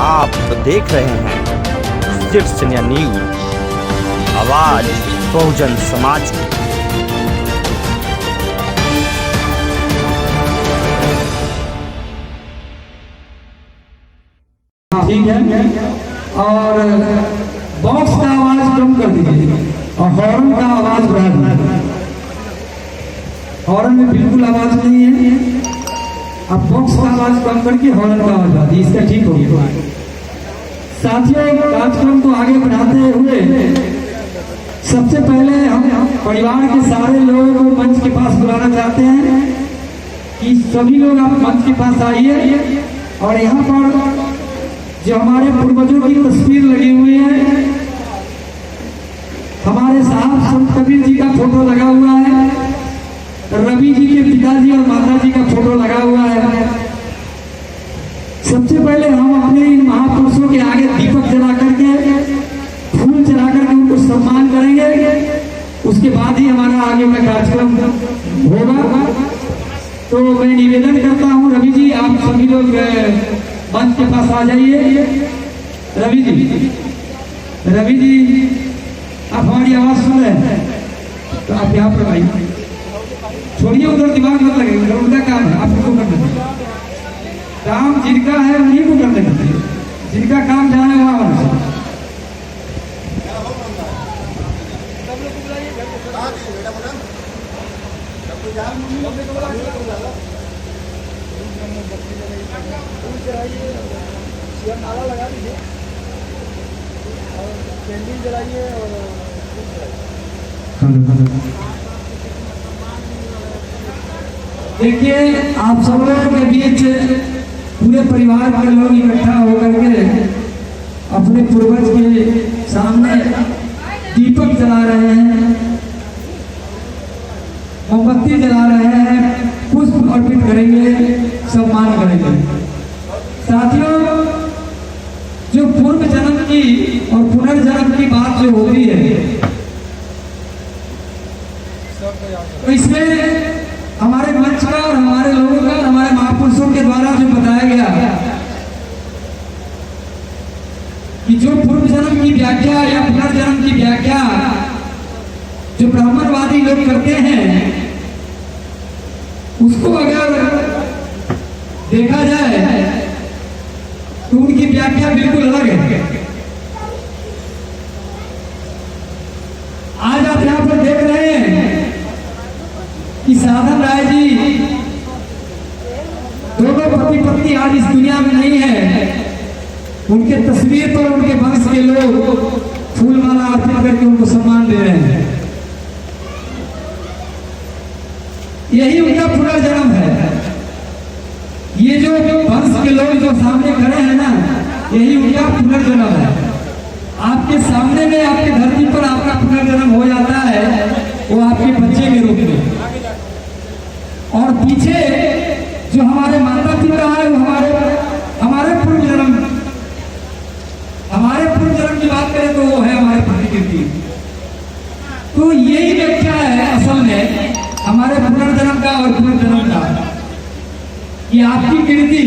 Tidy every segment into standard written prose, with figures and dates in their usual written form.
आप देख रहे हैं शीर्ष न्यूज, आवाज बहुजन समाज की। ठीक है, और बॉक्स का आवाज कम कर दीजिए और हॉर्न का आवाज बढ़ा दीजिए। हॉर्न में बिल्कुल आवाज नहीं है, अब बॉक्स का आवाज कम करके हॉर्न का आवाज बढ़ा दीजिए, इसका ठीक होगा। साथियों, कार्यक्रम को आगे बढ़ाते हुए सबसे पहले हम परिवार के सारे लोगों को मंच के पास बुलाना चाहते हैं कि सभी लोग आप मंच के पास आइए। और यहाँ पर जो हमारे पूर्वजों की तस्वीर लगी हुई है, हमारे साहब संत कबीर जी का फोटो लगा हुआ है, रवि जी के पिताजी और माता जी का फोटो लगा हुआ है। सबसे पहले हम अपने इन महापुरुषों के आगे दीपक जला करके, फूल चला करके उनको सम्मान करेंगे। उसके बाद ही हमारा आगे का कार्यक्रम होगा। तो मैं निवेदन करता हूँ, रवि जी आप सभी लोग मंच के पास आ जाइए। रवि जी आप हमारी आवाज सुन रहे हैं तो आप यहाँ पर आइए। छोड़िए उधर, दिमाग मत लगे, उनका काम है, आपको करना है। काम जिनका है उन्हीं को करने का चाहिए, जिनका काम जहाँ है वहाँ होना चाहिए। लगा दीजिए और कैंडल जलाइए और देखिए, आप सब लोगों के बीच पूरे परिवार के लोग इकट्ठा होकर के अपने पूर्वज के सामने दीपक जला रहे हैं, मोमबत्ती जला रहे हैं, पुष्प अर्पित करेंगे, सम्मान करेंगे। साथियों, जो पूर्व जन्म की और पुनर्जन्म की बात जो होती है, तो इसमें हमारे मंच का और हमारे लोगों का, हमारे महापुरुषों के द्वारा जो बताया गया कि जो पूर्व जन्म की व्याख्या या पुनर्जन्म की व्याख्या जो ब्राह्मणवादी लोग करते हैं, उसको अगर देखा जाए तो उनकी व्याख्या बिल्कुल अलग है। आज आप यहाँ पर देख रहे हैं कि साधन राय जी, दोनों पति पत्नी आज इस दुनिया में नहीं है, उनके तस्वीर पर उनके वंश के लोग फूलमाला अर्पित करके उनको सम्मान दे रहे हैं। यही उनका पुनर्जन्म है। ये जो वंश के लोग जो सामने खड़े हैं ना, यही उनका पुनर्जन्म है। आपके सामने में, आपके धरती पर आपका पुनर्जन्म हो जाता है, वो आपके बच्चे के रूप में। और पीछे जो हमारे माता पिता है, वो हमारे पूर्व जन्म की बात करें तो वो है हमारे प्रतिकृति। तो यही व्याख्या है असल में हमारे पुनर्जन्म का और पुनर्जन्म का, कि आपकी कीर्ति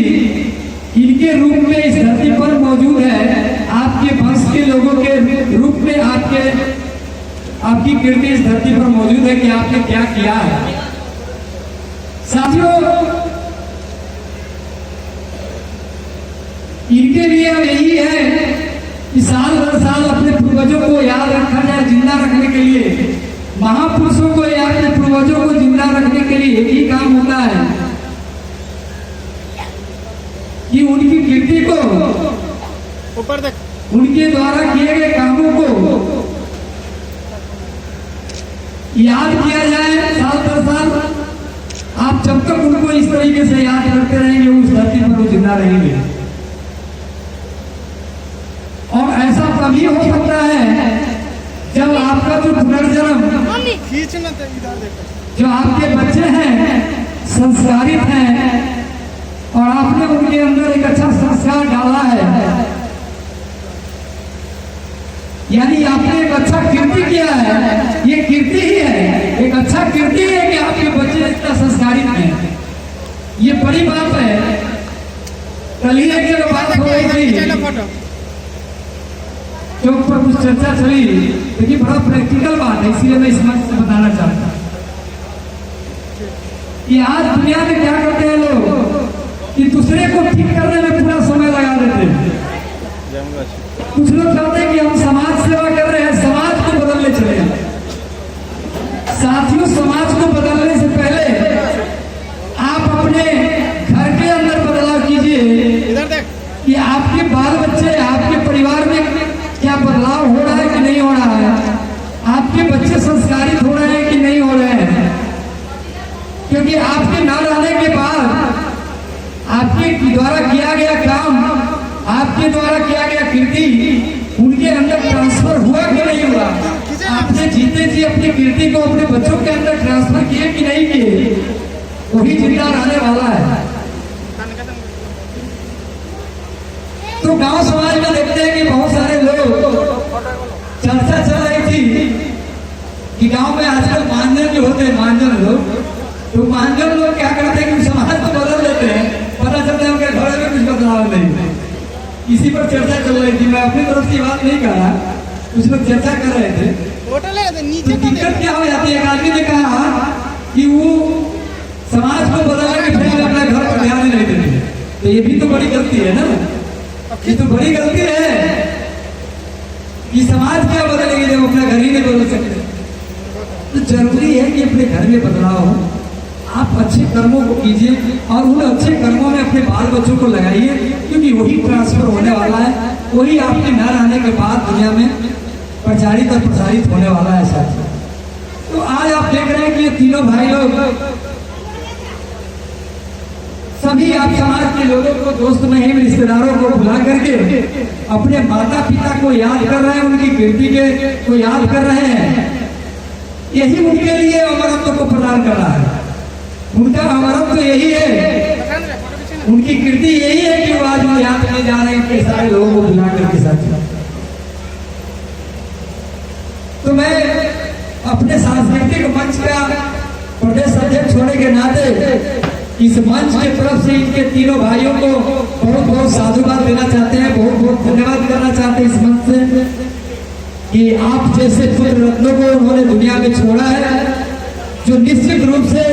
इनके रूप में इस धरती पर मौजूद है, आपके वंश के लोगों के रूप में आपकी कीर्ति इस धरती पर मौजूद है कि आपने क्या किया है। साथियों, इनके लिए यही है कि साल हर साल अपने पूर्वजों को याद रखा जाए, जिंदा रखने के लिए महापुरुषों को या अपने पूर्वजों को जिंदा रखने के लिए एक ही काम होता है कि उनकी कीर्ति को, ऊपर तक उनके द्वारा किए गए कामों को याद किया जाए साल दर साल। आप जब तक उनको इस तरीके से याद करते रहेंगे, उस धरती पर वो जिंदा रहेंगे। और ऐसा तभी हो सकता है जब आपका जो पुनर्जन्म, जो आपके बच्चे हैं संस्कारित हैं और आपने उनके अंदर एक अच्छा संस्कार डाला है, यानी आपने एक अच्छा कीर्ति किया है। ये कीर्ति ही है, एक अच्छा कीर्ति है कि आपके बच्चे इतना संस्कारित हैं। ये बड़ी बात है। कल ही एक बात हो रही आई थी चलो फोटो चौक पर कुछ चर्चा चली, लेकिन बड़ा प्रैक्टिकल बात है, इसलिए मैं इस मंच से बताना चाहता हूँ कि आज दुनिया में क्या करते हैं लोग कि दूसरे को ठीक करने में पूरा समय लगा देते हैं। कुछ लोग चाहते हैं कि हम समाज सेवा कर रहे हैं, समाज को बदलने चले हैं। साथियों, समाज को बदलने से पहले आप अपने घर के अंदर बदलाव कीजिए इधर देख कि आपके बाल बच्चे, आपके परिवार में क्या बदलाव हो रहा है कि नहीं हो रहा है, आपके बच्चे संस्कारित हो रहे हैं कि नहीं हो रहे हैं। क्योंकि आपके न रहने के बाद आपके द्वारा किया गया काम, आपके द्वारा किया गया कृति उनके अंदर ट्रांसफर हुआ कि नहीं हुआ। आपने जीते जी अपनी कृति को अपने बच्चों के अंदर ट्रांसफर किए कि नहीं किए, वही जिंदा रहने वाला है। तो गांव समाज में देखते हैं कि बहुत सारे लोग, चर्चा चल रही थी कि गांव में आजकल मानजन जो होते हैं, मानजन लोग, तो मानजन लोग क्या करते हैं कि समाज को बदल देते हैं, पता चलता है उनके घर में कुछ बदलाव नहीं। इसी पर चर्चा चल रही थी, मैं अपनी तरफ से बात नहीं कर रहा, कुछ लोग चर्चा कर रहे थे। फोटो नीचे तो दिक्कत क्या हो जाती है, एक आदमी ने कहा कि वो समाज को बदलने के फिर अपने घर पर ध्यान नहीं देते, तो ये भी तो बड़ी गलती है ना, ये तो बड़ी गलती है कि समाज क्या बदलेगी जब अपना घर ही नहीं बदल सकते। तो जरूरी है कि अपने घर में बदलाव हो, आप अच्छे कर्मों को कीजिए और उन अच्छे कर्मों में अपने बाल बच्चों को लगाइए, क्योंकि वही ट्रांसफर होने वाला है, वही आपके न रहने के बाद दुनिया में प्रचारित और प्रसारित होने वाला है साथियों। तो आज आप देख रहे हैं कि ये तीनों भाई लोग सभी आप समाज के लोगों को, दोस्त महिम रिश्तेदारों को बुला करके अपने माता पिता को याद कर रहे हैं, उनकी कीर्ति को याद कर रहे हैं। यही उनके लिए अमरत्व को प्रदान कर रहा है। उनका अमरत्व यही है, उनकी कीर्ति यही है कि वो आज वो याद किए जा रहे हैं इतने सारे लोगों को बुला करके साथ। तो मैं अपने सांस्कृतिक मंच का प्रदेश अध्यक्ष होने के नाते इस मंच की तरफ से इनके तीनों भाइयों को बहुत बहुत साधुवाद देना चाहते हैं, बहुत बहुत धन्यवाद करना चाहते हैं इस मंच से कि आप जैसे पुत्र रत्नों को उन्होंने दुनिया में छोड़ा है, जो निश्चित रूप से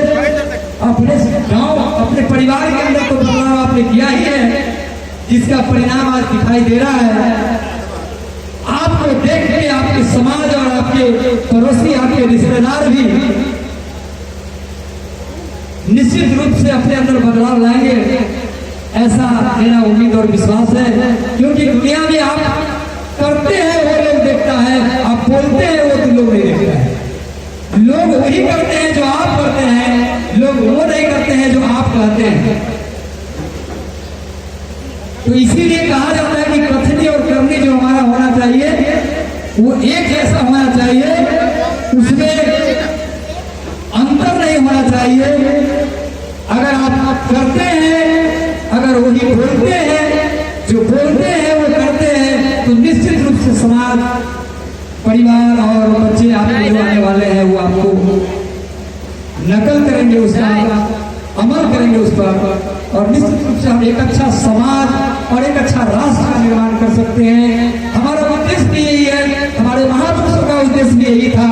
अपने गांव, अपने परिवार के अंदर तो बदलाव आपने किया ही है, जिसका परिणाम आज दिखाई दे रहा है। आपको देख के आपके समाज और आपके पड़ोसी, आपके रिश्तेदार भी निश्चित रूप से अपने अंदर बदलाव लाएंगे, ऐसा मेरा उम्मीद और विश्वास है। क्योंकि दुनिया में आप करते हैं वो लोग देखता है, आप बोलते हैं वो तो लोग नहीं देखता है। लोग वही करते हैं जो आप करते हैं, लोग वो नहीं करते हैं जो आप कहते हैं। तो इसीलिए कहा जाता है कि कथनी और करनी जो हमारा होना चाहिए वो एक जैसा होना चाहिए, उसमें अंतर नहीं होना चाहिए। अगर आप करते हैं, अगर वही बोलते हैं, जो बोलते हैं वो करते हैं, तो निश्चित रूप से समाज, परिवार और बच्चे आपके जो आने वाले हैं वो आपको नकल करेंगे, उसका अमल करेंगे उस पर, और निश्चित रूप से हम एक अच्छा समाज और एक अच्छा राष्ट्र का निर्माण कर सकते हैं। हमारा उद्देश्य भी यही है, हमारे महापुरुषों का उद्देश्य भी यही था,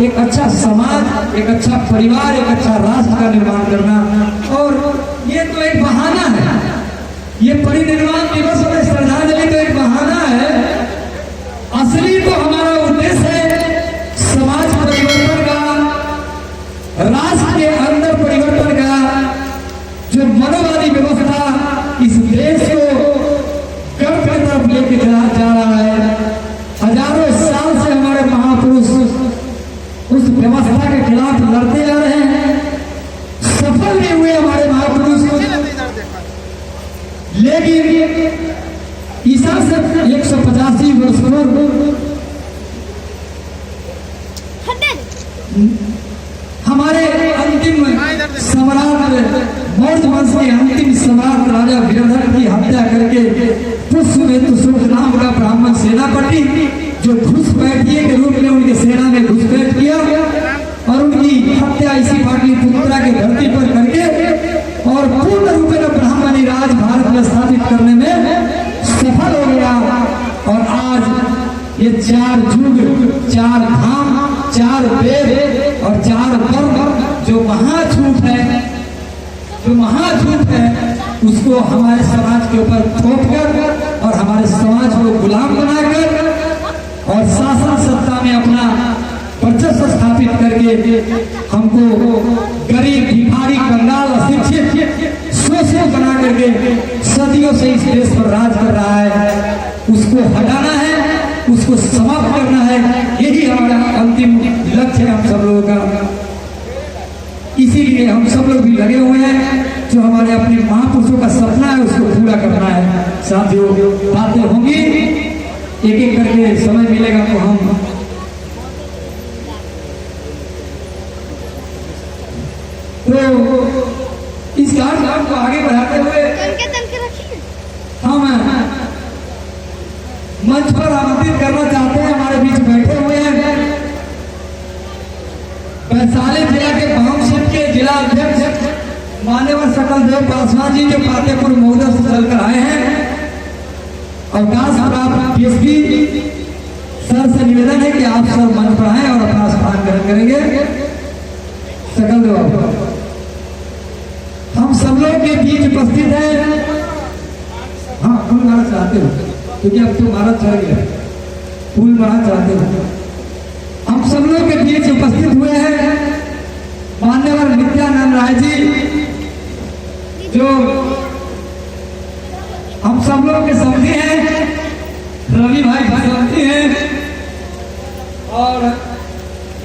एक अच्छा समाज, एक अच्छा परिवार, एक अच्छा राष्ट्र का निर्माण करना। और ये तो एक बहाना है, ये परिनिर्वाण दिवस और श्रद्धांजलि तो एक बहाना है। असली तो हमारा उद्देश्य है समाज परिवर्तन का, राष्ट्र के अंदर परिवर्तन का, जो मनोवादी व्यवस्था इस देश को गर्व की तरफ लेके जा रहा है। हजारों साल से हमारे महापुरुष उस व्यवस्था के खिलाफ लड़ते आ रहे हैं, सफल नहीं हुए हमारे महापुरुष। लेकिन ईसा से 185 वर्ष पूर्व हमारे अंतिम सम्राट, मौर्य वंश के अंतिम सम्राट राजा वीरभद्र की हत्या करके पुष्पमेतु सूर्य नाम का ब्राह्मण सेनापति, जो घुसपैठिए के रूप में उनकी सेना में घुसपैठ किया और उनकी हत्या इसी पाटलिपुत्रा के धरती पर करके और पूर्ण रूप में ब्राह्मणी राज भारत में स्थापित करने में 4 जुग, 4 धाम, 4 वेद और 4 वर्ण, जो महाझूठ है, उसको हमारे समाज के ऊपर थोप कर और हमारे समाज को गुलाम बनाकर और शासन सत्ता में अपना वर्चस्व स्थापित करके हमको गरीब, भिखारी, कंगाल, अशिक्षित, शोषित बना करके सदियों से इस देश पर राज कर रहा है। उसको हटाना है, उसको समाप्त करना है, यही हमारा अंतिम लक्ष्य है हम सब लोगों का। इसीलिए हम सब लोग भी लगे हुए हैं, जो हमारे अपने महापुरुषों का सपना है उसको पूरा करना है। साथियों, बातें होंगी, एक एक करके समय मिलेगा तो हम तो इस कार्यक्रम को आगे बढ़ाते हुए हम मंच पर आमंत्रित करना चाहते हैं। हमारे बीच बैठे हुए हैं वैशाली जिला के बहम सीट के जिला अध्यक्ष मान्यवर सकल देव पासवान जी, जो फतेहपुर महोदय से चलकर आए हैं। अवकाश प्राप्त डीएसपी सर से निवेदन है कि आप सर मंच पर आए और अपना स्थान ग्रहण करेंगे। सकल देव हम सब लोग के बीच उपस्थित है। हाँ, फूल मारा चाहते हो क्योंकि अब तो मारा चढ़ गया, फूल मारा चाहते हो। हम सब लोग के बीच उपस्थित हुए हैं मान्यवर नित्यानंद राय जी, जो हम सब लोग के समझी हैं, रवि भाई समझी हैं, और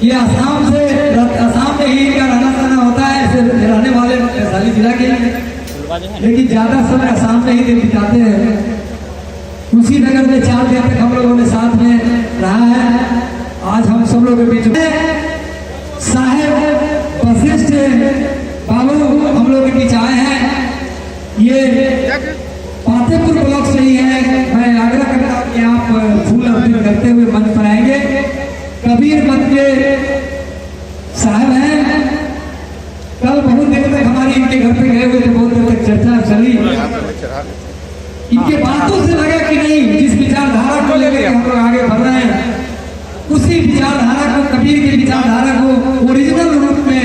ये आसाम में ही इनका रहना सहना होता है, ऐसे रहने वाले वैशाली जिला के, लेकिन ज्यादा समय आसाम में ही बिताते हैं। उसी नगर में 4 दिन तक हम लोगों ने साथ में रहा है। आज हम सब लोग के बीच में साहेब वशिष्ठ बाबू हम लोग के बीच आए हैं। ये फतेहपुर ब्लॉक से ही है। मैं आग्रह करता हूँ कि आप फूल अर्पित करते हुए मंच पर आएंगे। कबीर मत के साहब हैं, कल बहुत देर तक हमारी इनके घर पे गए हुए थे, बहुत देर तक चर्चा चली। इनके बातों से लगा कि नहीं, जिस विचारधारा को लेकर हम लोग आगे बढ़ रहे हैं, उसी विचारधारा को, कबीर की विचारधारा को ओरिजिनल रूप में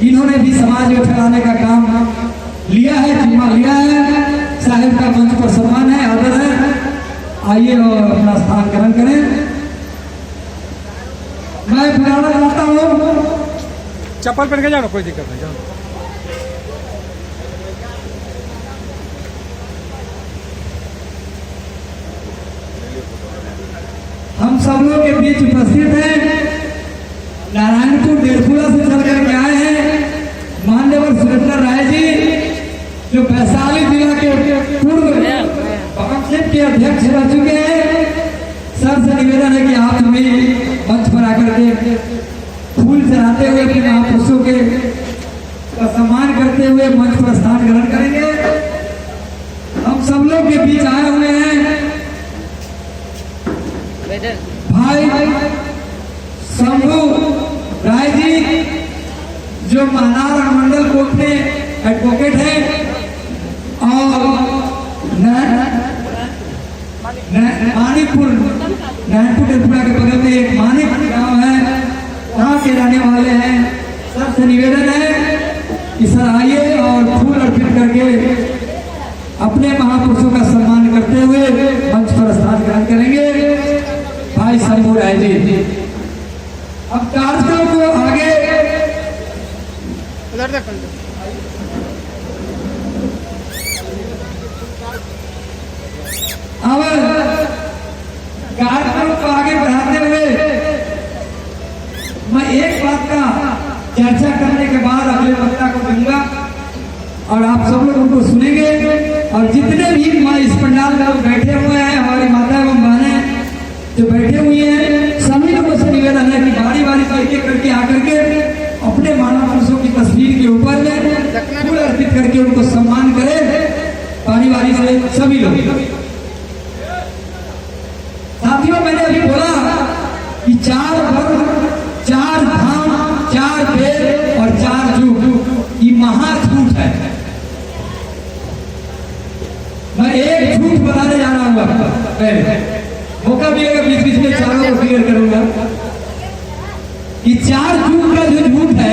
इन्होंने भी समाज में फैलाने का काम लिया है, जिम्मा लिया है। साहिब का मंच पर सम्मान है, आदर है। आइए और अपना स्थान ग्रहण करें। मैं बुलाना चाहता हूँ, चप्पल पहन के जाओ, कोई दिक्कत नहीं, जाओ। हम सब लोग के बीच उपस्थित हैं नारायणपुर देरपुरा से चल करके आए हैं मान्यवर सुरेंद्र राय जी, जो वैशाली जिला के पूर्व पक्षित के अध्यक्ष रह चुके हैं। सर से निवेदन है कि आप हमें मंच पर आकर के फूल चढ़ाते हुए अपने महापुरुषों के का सम्मान करते हुए मंच पर स्थान ग्रहण करेंगे। हम सब लोग के बीच आए हुए हैं भाई शंभू राय जी, जो महानार मंडल कोर्ट में एडवोकेट है, और मानिकपुर त्रिपुरा के बगल में एक मानिक गांव है, वहाँ के रहने वाले हैं। सबसे निवेदन है कि सर आइए और फूल अर्पित करके अपने महापुरुषों का सम्मान करते हुए मंच पर स्थान ग्रहण करेंगे। भाई शंभू राय जी, अब कार्यक्रम को आगे उधर तक अब कार्यक्रम को आगे बढ़ाते हुए मैं एक बात का चर्चा करने के बाद अगले वक्ता को दूंगा और आप सब लोग उनको सुनेंगे। और जितने भी इस पंडाल में लोग बैठे हुए हैं, हमारी माता एवं बहनें जो बैठे हुए हैं, सभी लोगों से निवेदन है कि बारी बारी से एक एक करके आकर के अपने महापुरुषों की तस्वीर के ऊपर में फूल अर्पित करके उनको सम्मान करें। बारी बारी से सभी लोग। साथियों, मैंने अभी बोला कि 4 वर्ण, 4 धाम, 4 वेद और 4 जुग, ये महाझूठ है। मैं एक झूठ बताने जा रहा हूँ आपको पहले, वो मौका मिलेगा बीच बीच में चारों को क्लियर करूंगा कि 4 युग का जो झूठ है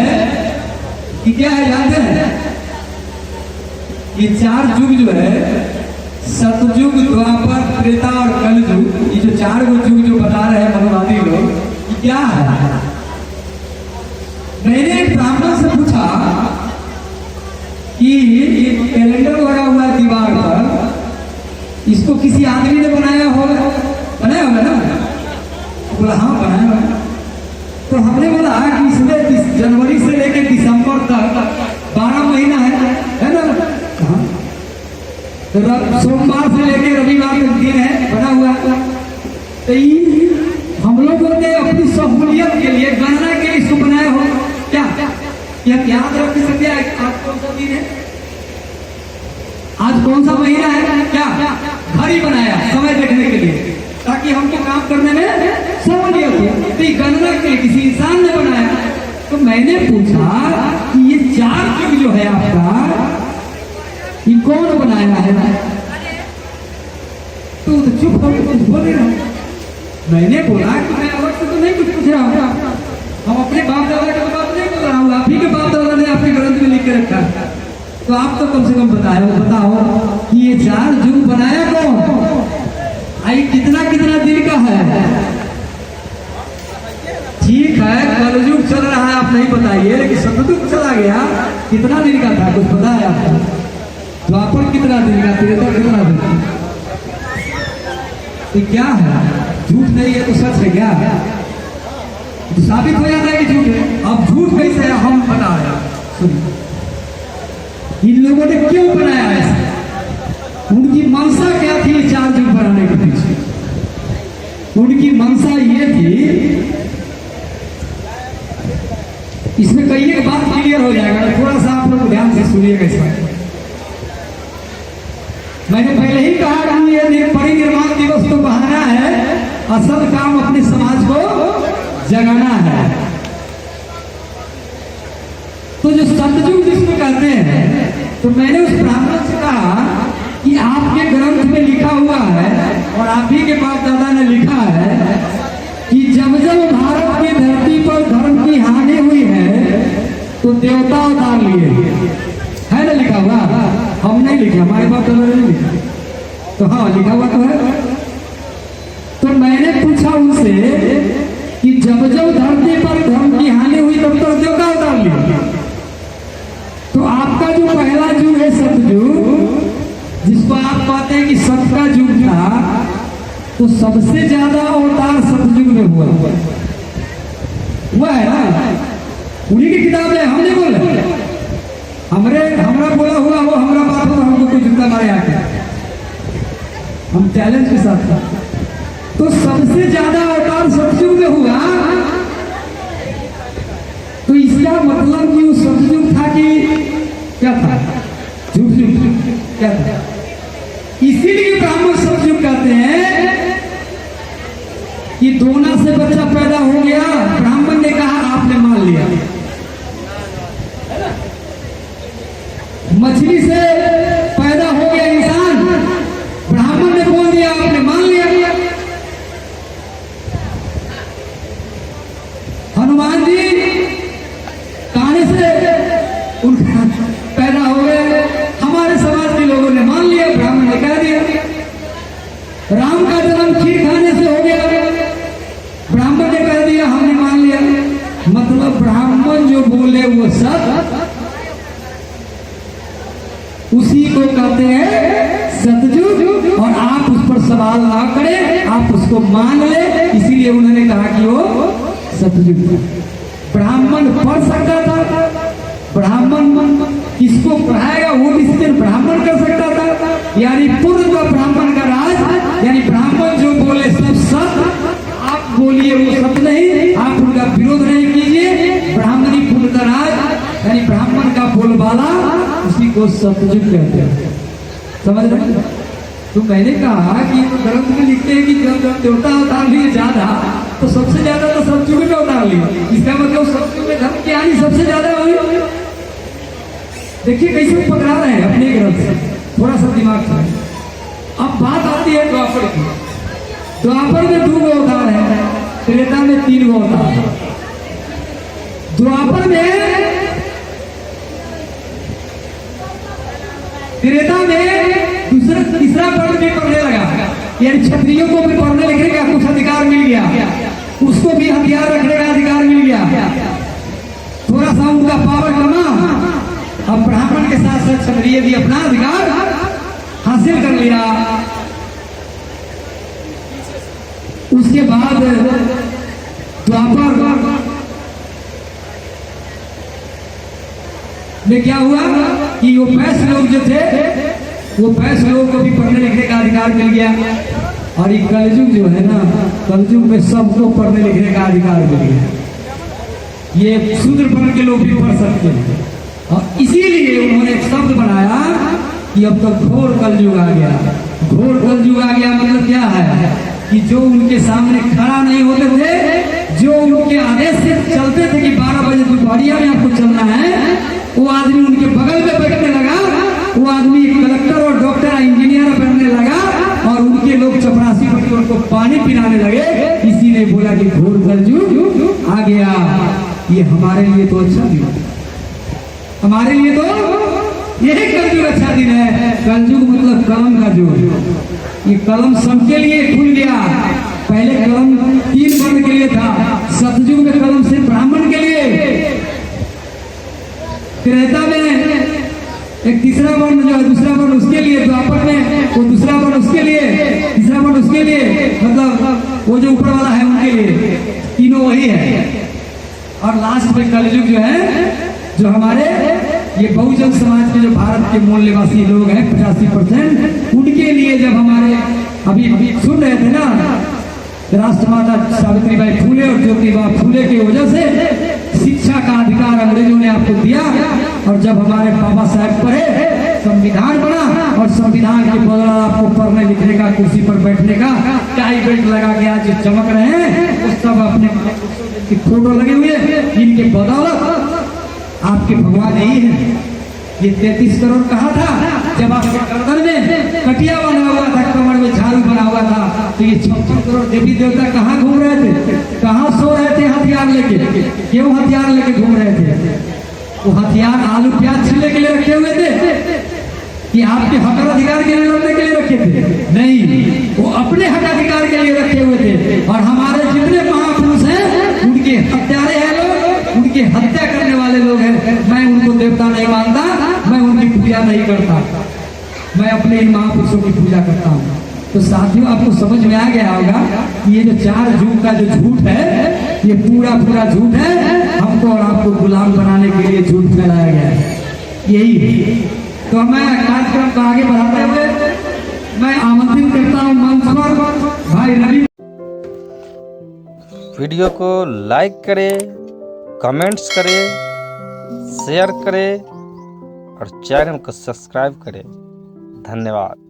कि क्या है जानते हैं? ये 4 युग जो है सतयुग, द्वापर, त्रेता और कलयुग, ये जो 4 युग जो बता रहे हैं मनोवादी लोग, ये क्या है? मैंने एक ब्राह्मण से पूछा कि ये कैलेंडर लगा हुआ है दीवार पर, इसको किसी आदमी ने बनाया होगा ना? बोला हाँ बनाया होगा। तो हमने बोला कि इसमें जनवरी से लेकर दिसंबर तक 12 महीना है ना? हाँ। तो सोमवार से लेकर रविवार तक दिन है बना हुआ। तो हम लोगों ने अपनी सहूलियत के लिए, गणना के लिए इसको बनाया हो क्या? याद रख सकते हैं आज कौन सा दिन है, आज कौन सा महीना है? क्या घड़ी बनाया समय देखने के लिए, ताकि हमको काम करने में सहूलियत हो। तो गणना के लिए किसी इंसान ने बनाया। तो मैंने पूछा कि ये 4 युग जो है आपका, ये कौन बनाया है? तो चुप हो कुछ बोले ना। मैंने बोला कि मैं अलग से तो नहीं कुछ पूछ रहा हूँ, हम अपने बाप दादा की बात नहीं बोल रहा हूँ, आप ही के बाप दादा ने आपके ग्रंथ में लिख के रखा। तो आप तो कम से कम बताओ कि ये 4 युग बनाया कौन? आई कितना दिन का है? ठीक है कलयुग चल रहा है, आप नहीं बताइए, लेकिन सतयुग चला गया, कितना दिन का था? कुछ पता है आपको? द्वापर कितना दिन का, त्रेता कितना दिन का? ये क्या है? झूठ नहीं है तो सच है क्या? तो साबित हो जाता है कि झूठ है। अब झूठ कैसे है हम बता रहे हैं, सुनिए। इन लोगों ने क्यों बनाया ऐसा? उनकी मंशा क्या थी 4 युग बनाने के पीछे? उनकी मंशा ये थी, इसमें कई एक बात क्लियर हो जाएगा, थोड़ा सा आप लोग ध्यान से सुनिएगा। इसमें मैंने पहले ही कहा कि ये परिनिर्वाण दिवस तो बहाना है, असल काम अपने समाज को जगाना है। तो जो सतयुग जिसको कहते हैं, तो मैंने उस ब्राह्मण से कहा कि आपके ग्रंथ में लिखा हुआ है और आप ही के बाप दादा ने लिखा है कि जब जब भारत की धरती पर धर्म की हानि हुई है तो देवता अवतार लिए, है ना? लिखा हुआ, हम नहीं लिखे, हमारे बाप दादा ने लिखा। तो हाँ लिखा हुआ तो है। तो मैंने पूछा उनसे कि जब जब धरती पर धर्म की हानि हुई तब तो देवता अवतार लिए। तो आपका जो पहला युग है सतयुग, जिसको आप कहते हैं कि सत का युग था, तो सबसे ज्यादा अवतार सतयुग में हुआ है ना? उन्हीं की किताब है, हम नहीं बोले, हमरा बोला हुआ वो हमारा बात हो, हमको कोई जूता मारे आके, हम चैलेंज के साथ था। तो सबसे ज्यादा अवतार सतयुग में हुआ, तो इसका मतलब कि वो सतयुग था कि क्या था? झूठ क्या था? इसीलिए ब्राह्मण सतयुग कहते हैं कि दोना से बच्चा पैदा हो गया, ब्राह्मण ने कहा आपने मान लिया। मछली से पैदा हो गया इंसान, ब्राह्मण ने बोल दिया आपने मान लिया। हनुमान जी कहानी से उनका पैदा हो गए, हमारे समाज के लोगों ने मान लिया, ब्राह्मण ने कह दिया। राम का जन्म खीर खाने से हो गया, ब्राह्मण ने कह दिया हमने मान लिया। मतलब ब्राह्मण जो बोले वो सब, उसी को कहते हैं सतयुग। और आप उस पर सवाल ना करें, आप उसको मान ले, इसीलिए उन्होंने कहा कि वो सतयुग। ब्राह्मण पढ़ सकता था, ब्राह्मण किसको पढ़ाएगा वो डिसीजन ब्राह्मण कर सकता था, यानी पूर्ण ब्राह्मण का राज, यानी ब्राह्मण जो बोले सब सत, आप बोलिए वो सत नहीं, आप उनका विरोध नहीं कीजिए। ब्राह्मणी पूर्ण राज यानी ब्राह्मण का बोलबाला, उसी को सतयुग कहते हैं। समझ रहे? तो मैंने कहा कि ग्रंथ में लिखते हैं कि जब देवता अवतार लिए ज्यादा, तो सबसे ज्यादा तो सतयुग में अवतार लिए, इसका मतलब सतयुग में धर्म की हानि सबसे ज्यादा हुई। देखिए कैसे पकड़ा रहे हैं अपने ग्रंथ से, थोड़ा सा दिमाग से। अब बात आती है द्वापर की। द्वापर में 2 गो अवतार है, त्रेता में 3 गो अवतार है। द्वापर में, त्रेता में तीसरा वर्ण भी पढ़ने लगा, यानी क्षत्रियों को भी पढ़ने लिखने का कुछ अधिकार मिल गया, उसको भी हथियार रखने का अधिकार मिल गया, थोड़ा सा उनका पावर कमा। अब ब्राह्मण के साथ साथ क्षत्रिय भी अपना अधिकार हासिल कर लिया। उसके बाद द्वापर में क्या हुआ कि वो वैश्य लोग जो थे, वो वैश्य लोग को भी पढ़ने लिखने का अधिकार मिल गया। और ये कलयुग जो है ना, कलयुग में सबको पढ़ने लिखने का अधिकार मिल गया। ये शूद्र वर्ण के लोग भी पढ़ सकते हैं। और इसीलिए उन्होंने एक शब्द बनाया कि अब तो घोर कलयुग आ गया। घोर कलयुग आ गया मतलब क्या है कि जो उनके सामने खड़ा नहीं होते थे, जो उनके आदेश से चलते थे कि 12 बजे दोपहरिया में आपको चलना है, वो आदमी उनके बगल में बैठने लगा, वो आदमी कलेक्टर और डॉक्टर इंजीनियर बनने लगा, और उनके लोग चपरासी बन उनको पानी पिलाने लगे। इसी ने बोला कि घोर कलयुग आ गया। ये हमारे लिए तो अच्छा दिन है, हमारे लिए तो यही कलयुग अच्छा दिन है। कलयुग मतलब कलम का युग। ये कलम सबके लिए खुल गया। पहले कलम 3 वर्ण के लिए था, सतयुग में कलम सिर्फ ब्राह्मण के लिए। त्रेता में एक तीसरा वर्ण जो है, दूसरा वर्ण उसके लिए, द्वापर में वो दूसरा वर्ण उसके लिए, तीसरा वर्ण उसके लिए, मतलब वो जो ऊपर वाला है उनके लिए, तीनों वही है। और लास्ट में कलयुग जो है, जो हमारे ये बहुजन समाज के जो भारत के मूल निवासी लोग हैं 85%, उनके लिए जब हमारे अभी सुन रहे थे ना, राष्ट्रमाता सावित्रीबाई फूले और ज्योतिबा फूले की वजह से शिक्षा का अधिकार अंग्रेजों ने आपको दिया। और जब हमारे बाबा साहब पढ़े, संविधान बना, और संविधान के बदौलत आपको पढ़ने लिखने का, कुर्सी पर बैठने का, टाई बेल्ट लगा के आज चमक रहे हैं, उस सब अपने फोटो लगे हुए, इनके बदौलत आपके भगवान नहीं है। ये 33 करोड़ कहा था जब आपके गर्दन में कटिया बना हुआ था, कमर में झाड़ू बना हुआ था, तो ये 56 करोड़ देवी देवता कहाँ घूम रहे थे, कहाँ सो रहे थे हथियार लेके, क्यों हथियार लेके घूम रहे थे? वो हथियार आलू प्याज छीलने के लिए रखे हुए थे कि आपके हक अधिकार के लिए लड़ने के लिए रखे थे? नहीं, वो अपने हक अधिकार के लिए रखे हुए थे। और हमारे जितने महापुरुष हैं उनके हत्यारे हैं लोग, उनके हत्या करने वाले लोग हैं। मैं उनको देवता नहीं मानता, मैं उनकी पूजा नहीं करता, मैं अपने इन महापुरुषों की पूजा करता हूँ। तो साथियों, आपको समझ में आ गया होगा कि ये जो 4 युग का जो झूठ है, ये पूरा झूठ है। हमको और आपको गुलाम बनाने के लिए झूठ फैलाया गया है, यही है। तो मैं कार्यक्रम को आगे बढ़ाते हुए मैं आमंत्रित करता हूँ मंच पर भाई रवि। वीडियो को लाइक करें, कमेंट्स करें, शेयर करें और चैनल को सब्सक्राइब करें। धन्यवाद।